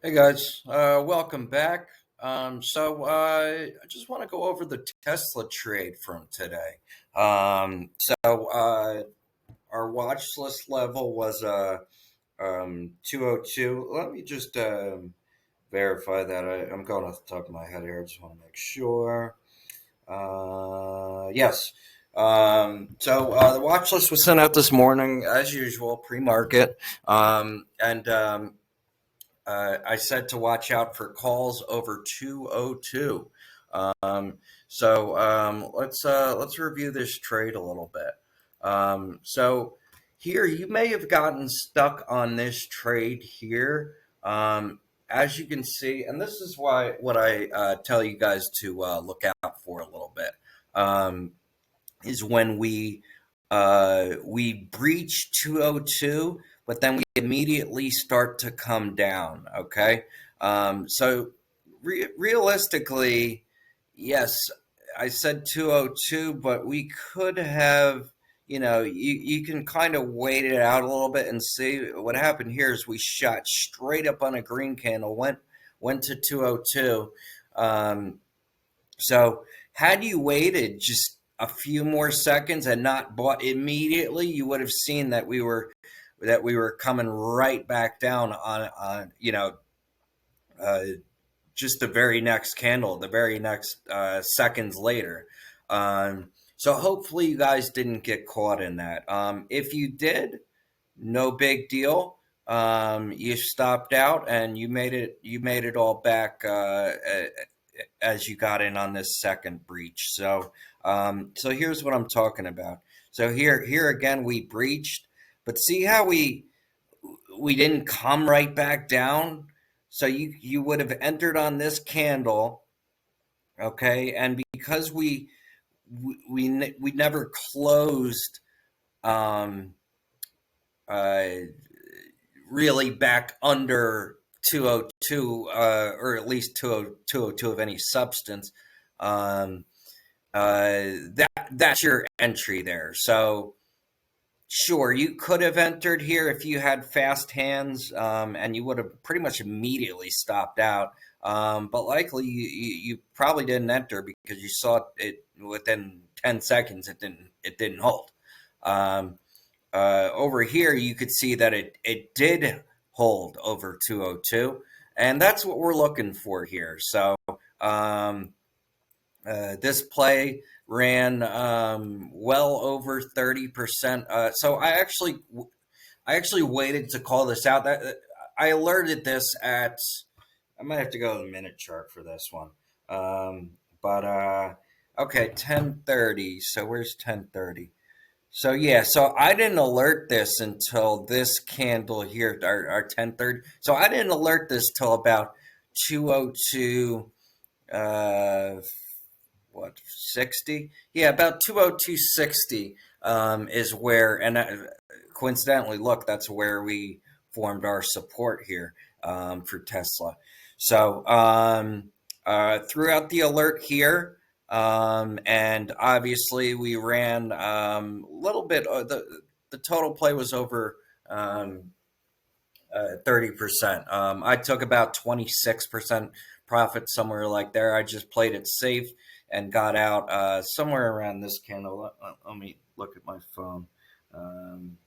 Hey guys, welcome back. I just want to go over the Tesla trade from today. Our watch list level was 202. Let me just verify that. I'm going off the top of my head here. I just want to make sure. Yes. The watch list was sent out this morning, as usual, pre-market, and I said to watch out for calls over 202. Let's review this trade a little bit. Here you may have gotten stuck on this trade here. As you can see, and this is why what I tell you guys to look out for a little bit. Is when we breach 202, but then we immediately start to come down. Okay, realistically, yes, I said 202, but we could have. You can kind of wait it out a little bit and see what happened here. Is we shot straight up on a green candle, went to 202. So had you waited just a few more seconds and not bought immediately, you would have seen that we were coming right back down on uh, just the very next candle, the very next seconds later. So hopefully you guys didn't get caught in that. If you did, no big deal. You stopped out and you made it all back as you got in on this second breach. So here's what I'm talking about. So here again we breached, but see how we didn't come right back down. So you would have entered on this candle, okay, and because we never closed um, uh, really back under 202, or at least 202 of any substance. Um, that's your entry there. So sure, you could have entered here if you had fast hands, and you would have pretty much immediately stopped out. But likely you probably didn't enter because you saw it within 10 seconds. It didn't hold. Um, Over here, you could see that it did hold over 202, and that's what we're looking for here. Um, this play ran well over 30%. I actually waited to call this out. That I alerted this at. I might have to go to the minute chart for this one. But Okay, 10:30. So where's 10:30? So yeah, so I didn't alert this until this candle here, our 10:30. So I didn't alert this till about 202, uh, what 60? Yeah, about 202.60 is where, and coincidentally, look, that's where we formed our support here for Tesla. Throughout the alert here. And obviously, we ran a little bit. The total play was over 30%. I took about 26% profit, somewhere like there. I just played it safe and got out somewhere around this candle. Let me look at my phone. Um,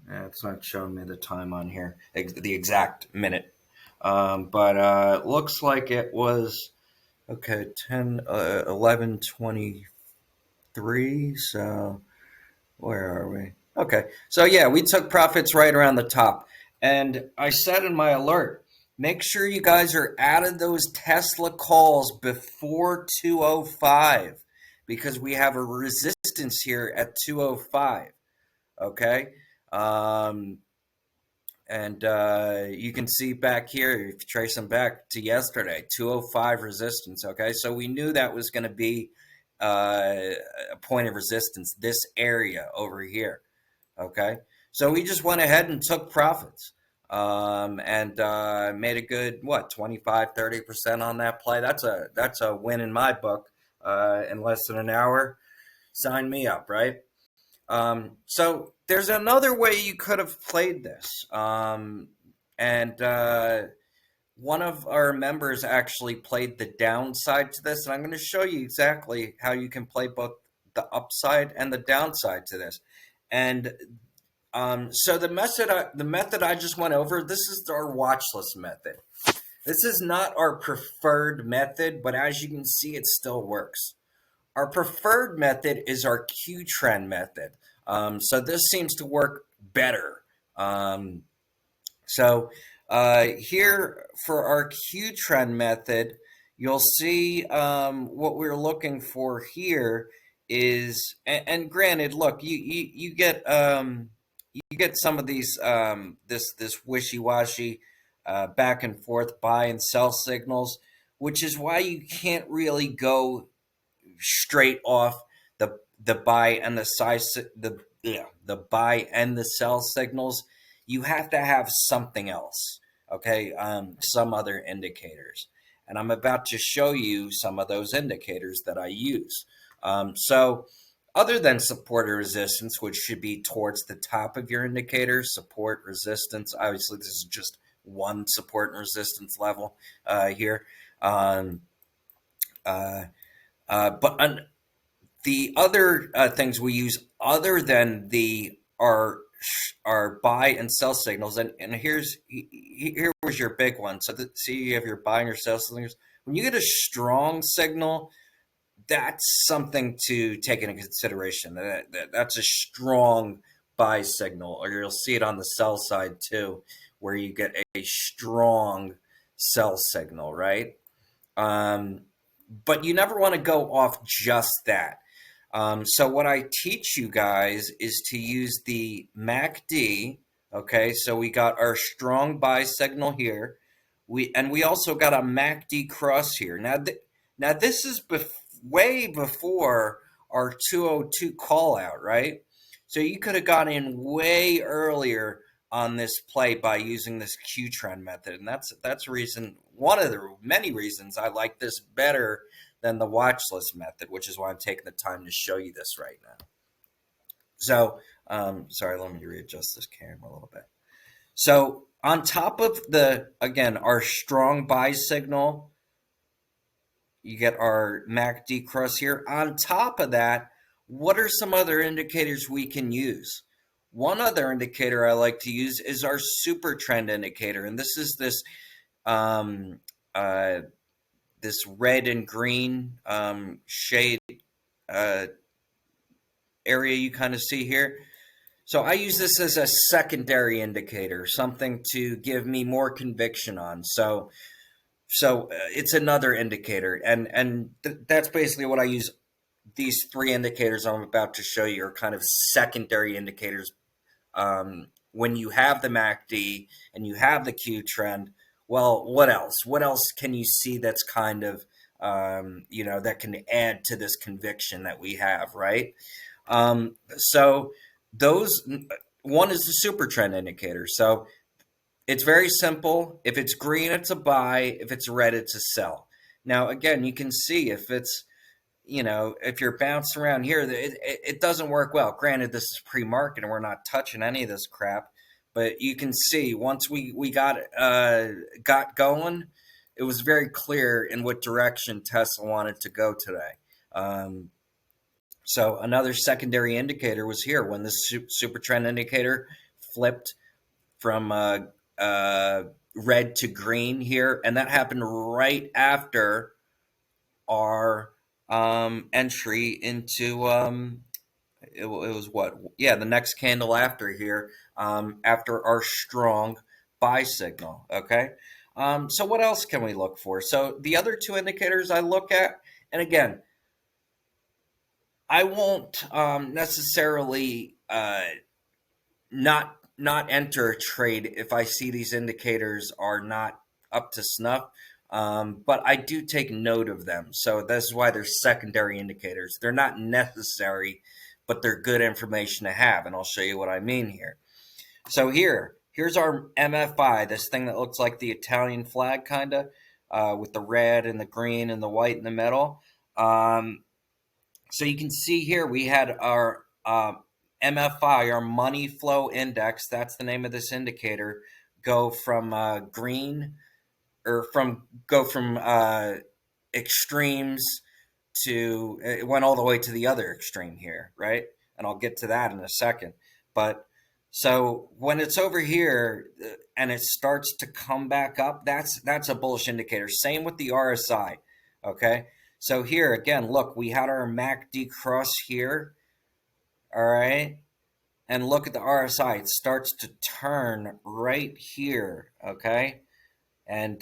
it's not showing me the time on here, the exact minute. But looks like it was okay, 10, 11:23. So where are we? Okay. So yeah, we took profits right around the top. And I said in my alert, make sure you guys are out of those Tesla calls before 205 because we have a resistance here at 205. Okay. Um, and you can see back here, if you trace them back to yesterday, 205 resistance. Okay. So we knew that was going to be a point of resistance, this area over here. Okay, so we just went ahead and took profits, and made a good 25-30% on that play. That's a win in my book. In less than an hour, sign me up, right? So there's another way you could have played this. and one of our members actually played the downside to this, and I'm going to show you exactly how you can play both the upside and the downside to this. And so the method I just went over, this is our watch list method. This is not our preferred method, but as you can see, it still works. Our preferred method is our Q trend method. So this seems to work better. So here for our Q trend method, you'll see what we're looking for here is, and granted, look, you get you get some of these this wishy washy back and forth buy and sell signals, which is why you can't really go straight off the buy and the size the buy and the sell signals. You have to have something else, okay? Some other indicators, and I'm about to show you some of those indicators that I use. So other than support or resistance, which should be towards the top of your indicator, support, resistance, obviously this is just one support and resistance level here. But the other things we use other than the our buy and sell signals, and here was your big one. So see, you have your buy and your sell signals. When you get a strong signal, that's something to take into consideration. That's a strong buy signal, or you'll see it on the sell side too, where you get a strong sell signal, right? But you never want to go off just that. So what I teach you guys is to use the MACD. Okay, so we got our strong buy signal here. We also got a MACD cross here. Now this is way before our 202 call out, right? So you could have got in way earlier on this play by using this Q trend method, and that's one of the many reasons I like this better than the watch list method, which is why I'm taking the time to show you this right now. So, sorry, let me readjust this camera a little bit. So on top of again, our strong buy signal, you get our MACD cross here. On top of that, what are some other indicators we can use? One other indicator I like to use is our super trend indicator, and this is this this red and green shade area you kind of see here. So I use this as a secondary indicator, something to give me more conviction on. So it's another indicator, and that's basically what I use. These three indicators I'm about to show you are kind of secondary indicators. When you have the MACD and you have the Q trend, well, what else? What else can you see that's kind of that can add to this conviction that we have, right? So those one is the super trend indicator. So it's very simple. If it's green, it's a buy. If it's red, it's a sell. Now, again, you can see if it's, if you're bouncing around here, it doesn't work well. Granted, this is pre-market and we're not touching any of this crap, but you can see once we got going, it was very clear in what direction Tesla wanted to go today. So another secondary indicator was here when the super trend indicator flipped from red to green here, and that happened right after our entry into it was the next candle after here, after our strong buy signal. Okay, so what else can we look for? So the other two indicators I look at, and again, I won't necessarily not enter a trade if I see these indicators are not up to snuff. But I do take note of them. So that's why they're secondary indicators. They're not necessary, but they're good information to have. And I'll show you what I mean here. So here's our MFI, this thing that looks like the Italian flag, kind of, with the red and the green and the white in the middle. So you can see here we had our MFI, our money flow index. That's the name of this indicator. go from green or from go from extremes to it went all the way to the other extreme here, right? And I'll get to that in a second. But so when it's over here and it starts to come back up, that's a bullish indicator. Same with the RSI. Okay. So here again, look, we had our MACD cross here. All right. And look at the RSI. It starts to turn right here. Okay. And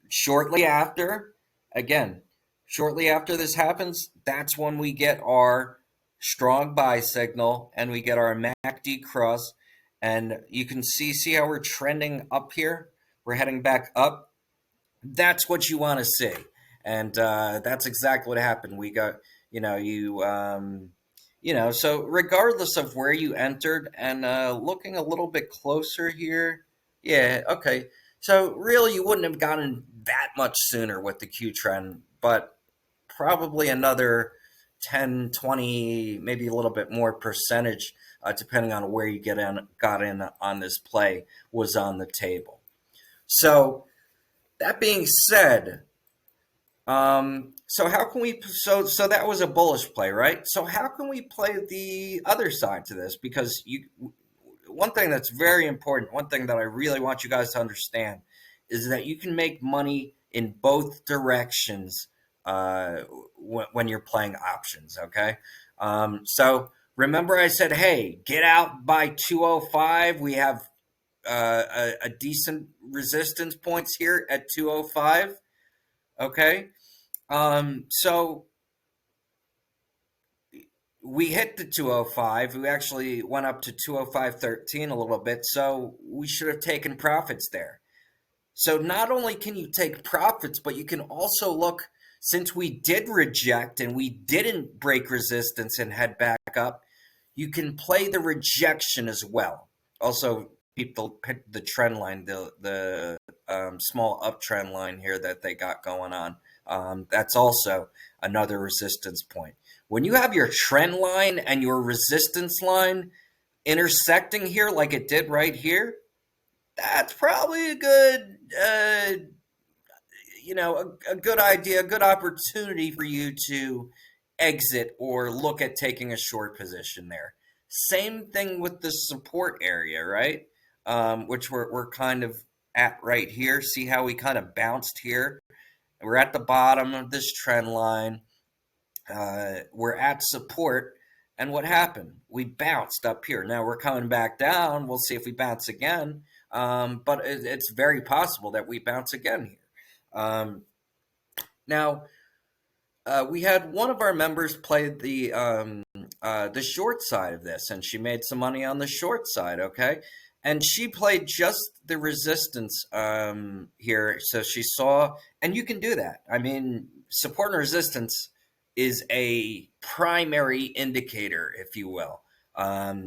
shortly after, again, shortly after this happens, that's when we get our strong buy signal and we get our MACD cross. And you can see how we're trending up here. We're heading back up. That's what you want to see. And that's exactly what happened. We got, so regardless of where you entered and looking a little bit closer here, yeah, okay. So really, you wouldn't have gotten that much sooner with the Q trend, but probably another 10, 20, maybe a little bit more percentage, depending on where you got in on this play, was on the table. So that being said, so how can we so that was a bullish play, right? So how can we play the other side to this? Because one thing that's very important, one thing that I really want you guys to understand is that you can make money in both directions when you're playing options, okay? Remember I said, hey, get out by 205. We have a decent resistance points here at 205, okay? So we hit the 205. We actually went up to 205.13 a little bit, so we should have taken profits there. So not only can you take profits, but you can also look, since we did reject and we didn't break resistance and head back up, you can play the rejection as well. Also, people pick the trend line, the small uptrend line here that they got going on. That's also another resistance point. When you have your trend line and your resistance line intersecting here like it did right here, that's probably a good, a good idea, a good opportunity for you to exit or look at taking a short position there. Same thing with the support area, right? Which we're kind of at right here. See how we kind of bounced here? We're at the bottom of this trend line. We're at support. And what happened? We bounced up here. Now we're coming back down. We'll see if we bounce again. But it's very possible that we bounce again here. Now, we had one of our members play the short side of this, and she made some money on the short side, okay? And she played just the resistance here. So she saw, and you can do that. I mean, support and resistance is a primary indicator, if you will.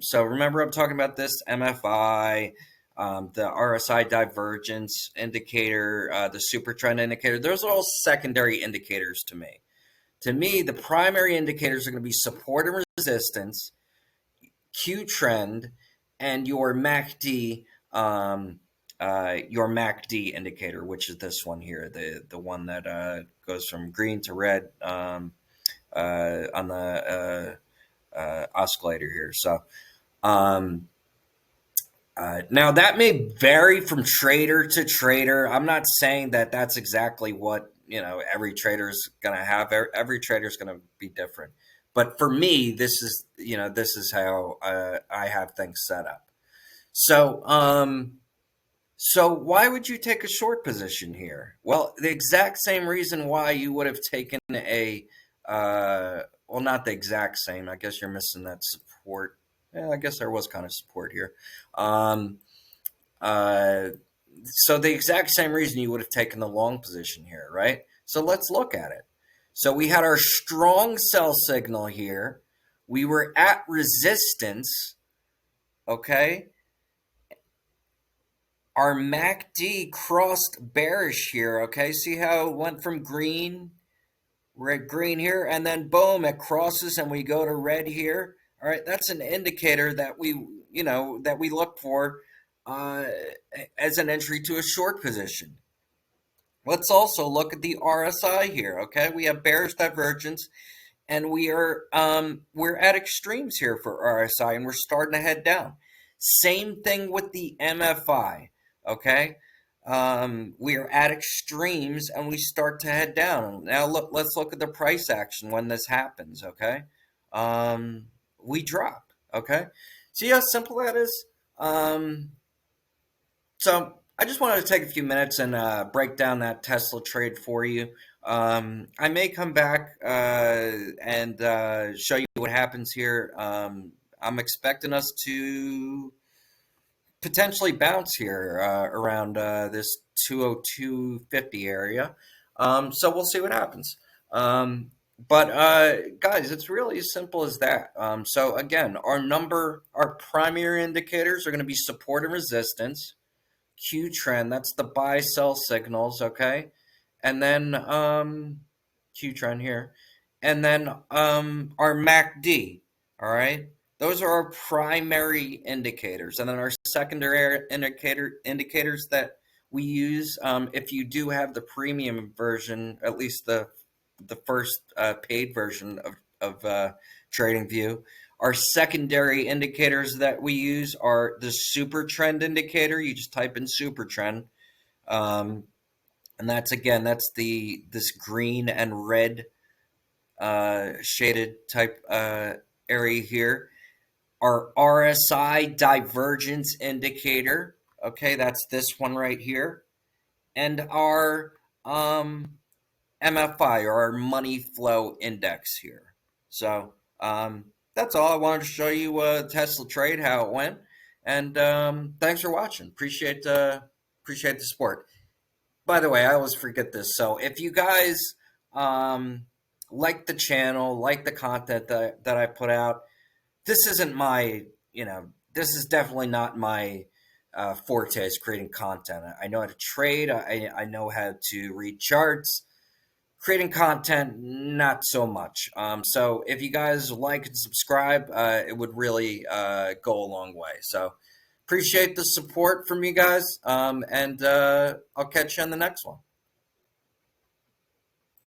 So remember, I'm talking about this MFI, the RSI divergence indicator, the super trend indicator. Those are all secondary indicators to me. To me, the primary indicators are going to be support and resistance, Q trend, and your MACD, indicator, which is this one here, the one that goes from green to red on the oscillator here. So now that may vary from trader to trader. I'm not saying that that's exactly what every trader is going to have. Every trader is going to be different. But for me, this is how I have things set up. So so why would you take a short position here? Well, the exact same reason why you would have taken well, not the exact same. I guess you're missing that support. Yeah, I guess there was kind of support here. So the exact same reason you would have taken the long position here, right? So let's look at it. So we had our strong sell signal here. We were at resistance, okay? Our MACD crossed bearish here, okay? See how it went from green? We're at green here, and then boom, it crosses and we go to red here. All right, that's an indicator that we look for uh, as an entry to a short position. Let's also look at the RSI here. Okay, we have bearish divergence, and we're at extremes here for RSI, and we're starting to head down. Same thing with the MFI. Okay, we are at extremes, and we start to head down. Now let's look at the price action when this happens. Okay, we drop. Okay, see how simple that is. So I just wanted to take a few minutes and break down that Tesla trade for you. I may come back and show you what happens here. I'm expecting us to potentially bounce here around this 202.50 area. So we'll see what happens. But guys, it's really as simple as that. So again, our primary indicators are going to be support and resistance. Q trend, that's the buy sell signals, okay? And then Q trend here. And then our MACD, all right? Those are our primary indicators. And then our secondary indicators that we use, if you do have the premium version, at least the first paid version of TradingView. Our secondary indicators that we use are the super trend indicator. You just type in super trend. And that's this green and red shaded type area here. Our RSI divergence indicator. Okay, that's this one right here. And our MFI, or our money flow index here. So that's all. I wanted to show you Tesla trade, how it went, and thanks for watching. Appreciate the support. By the way, I always forget this. So if you guys like the channel, like the content that I put out, this isn't my, this is definitely not my forte is creating content. I know how to trade. I know how to read charts. Creating content, not so much. So if you guys like and subscribe, it would really go a long way. So appreciate the support from you guys, and I'll catch you on the next one.